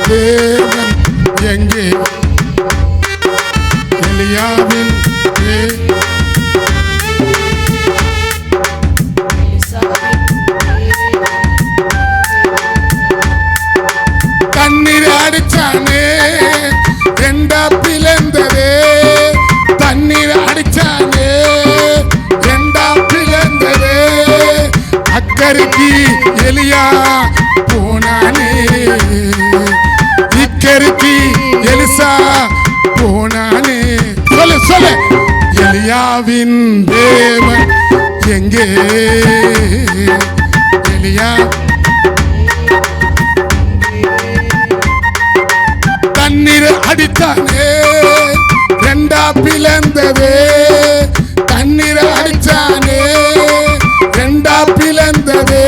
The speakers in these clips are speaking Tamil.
தேவன் எங்கே? எலியாவின் தண்ணீர் அடிச்சானே ரெண்டா பிளந்ததே. தண்ணீர் அடிச்சானே ரெண்டா பிளந்ததே. அக்கறைக்கு எலியா போனானே, இக்கரைக்கு எலிசா போனானே. சொல்லு சொல்லு. எலியாவின் தேவன் எங்கே? எலியா தண்ணீர் அடித்தானே ரெண்டா பிளந்ததே. தண்ணீர் அடிச்சானே ரெண்டா பிளந்ததே.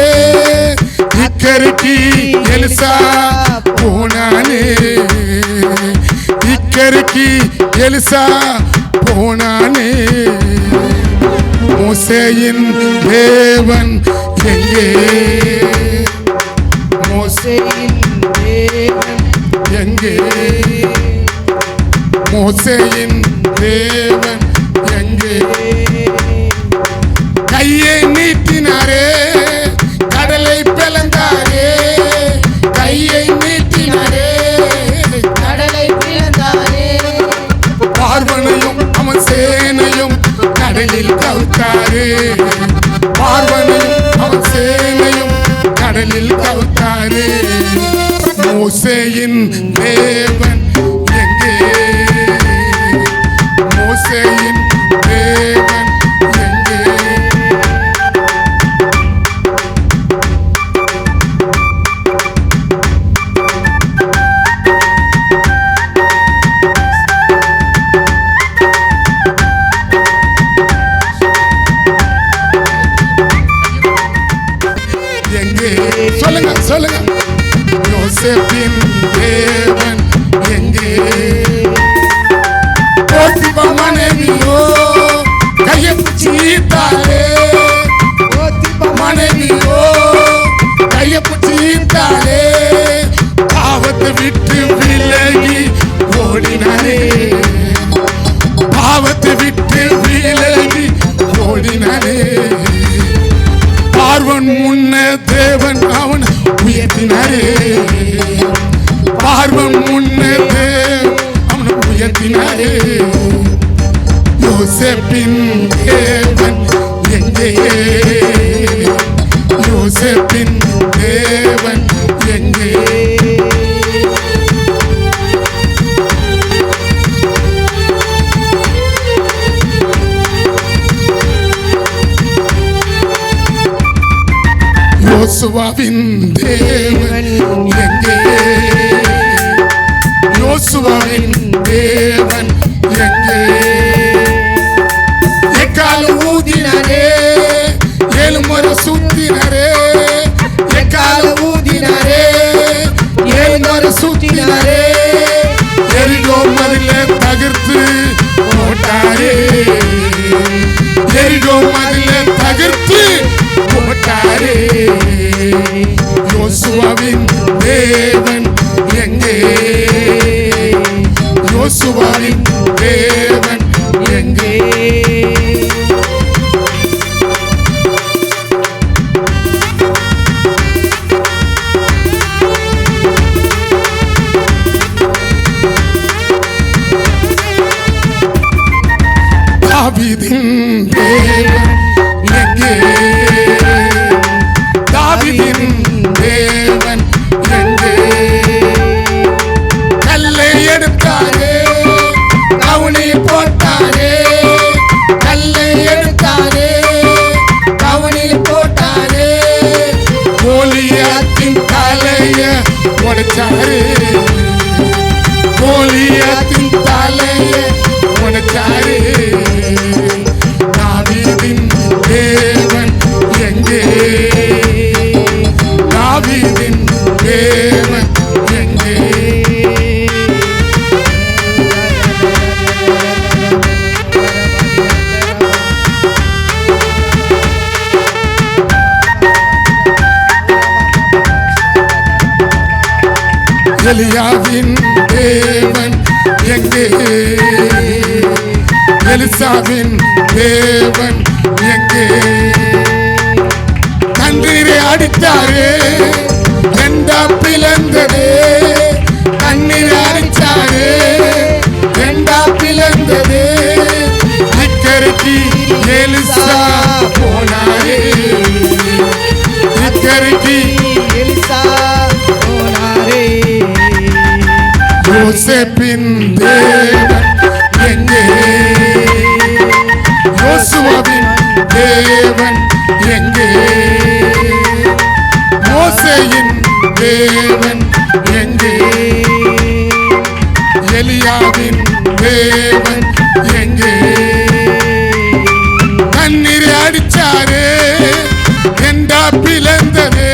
இக்கரைக்கு எலிசா போனானே, இக்கரைக்கு எலிசா போனானே. மோசேயின் தேவன் எங்கே? மோசேயின் தேவன் எங்கே? மோசேயின் தேவன் எங்கே? கையை நீட்டினாரே கடலை பிளந்தாரே. கையை நீட்டினாரே கடலை பிளந்தாரே. பார்வனையும் அவன் சேனையும் கடலில் கவுத்தாரே. பார்வனையும் அவன் சேனையும் கடலில் கவுத்தாரே. மோசேயின் தேவன் எங்கே? மோசேயின் தேவன் எங்கே? எங்கே? சொல்லுங்க சொல்லுங்க. யோசேப்பின் தேவன் எங்கே? போத்திபா மனைவியோ கையை பிடிச்சி ஈர்த்தாளே. போத்திபா மனைவியோ கையை பிடிச்சி ஈர்த்தாளே. பாவத்தை விட்டு விலகி ஓடினாரே. பாவத்தை விட்டு விலகி ஓடினாரே. பார்வன் முன்ன தேவன் அவன் உயர்த்தினாரே. பார்வன் முன்ன தேவன் அவன் உயர்த்தினாரே. யோசேப்பின் தேவன் எங்கே? யோசேப்பின் தேவன் எங்கே? யோசுவாவின் தேவன் எங்கே? யோசுவாவின் தேவன் எங்கே? எக்கால ஊதினாரே ஏழு முறை சுத்தினாரே. எக்கால ஊதினாரே ஏழு முறை சுத்தினாரே. எரிகோ மதில தகர்த்து போட்டாரே. எரிகோ மதில தகர்த்து போட்டாரே. யோசுவாவின் தேவன் எங்கே? யோசுவாவின் தேவன் எங்கே? தாவீதின் தேவன் எங்கே? தாவீதின் தேவன் எங்கே? கல்லை எடுத்தாரே கவுனி போட்டாரே. கல்லை எடுத்தாரே கவுனி போட்டாரே. கோலியாத்தின் தலைய உடைச்சாரே. கோலியாத்தின் தலைய உடைச்சாரே. தாவீதின் தேவன் எங்கே? தாவீதின் தேவன் எங்கே? எலியாவின் தேவன் எங்கே? எலிசாவின் தேவன் எங்கே? தண்ணீரை அடித்தாரே, ரெண்டா பிளந்ததே. தண்ணீரை அடித்தாரே, ரெண்டா பிளந்ததே. இக்கரைக்கு எலிசா போனாரே, இக்கரைக்கு எலிசா போனாரே. யோசேப்பின் தேவன் எங்கே? யோசுவாவின் தேவன் எங்கே? மோசேயின் தேவன் எங்கே? எலியாவின் தேவன் எங்கே? தண்ணீரை அடிச்சாரே, ரெண்டா பிளந்ததே.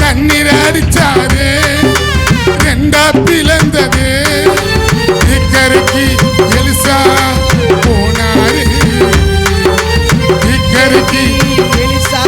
தண்ணீரை அடிச்சாரே, ரெண்டா பிளந்ததே. இக்கரைக்கு எலிசா போனாரே, இக்கரைக்கு எலிசா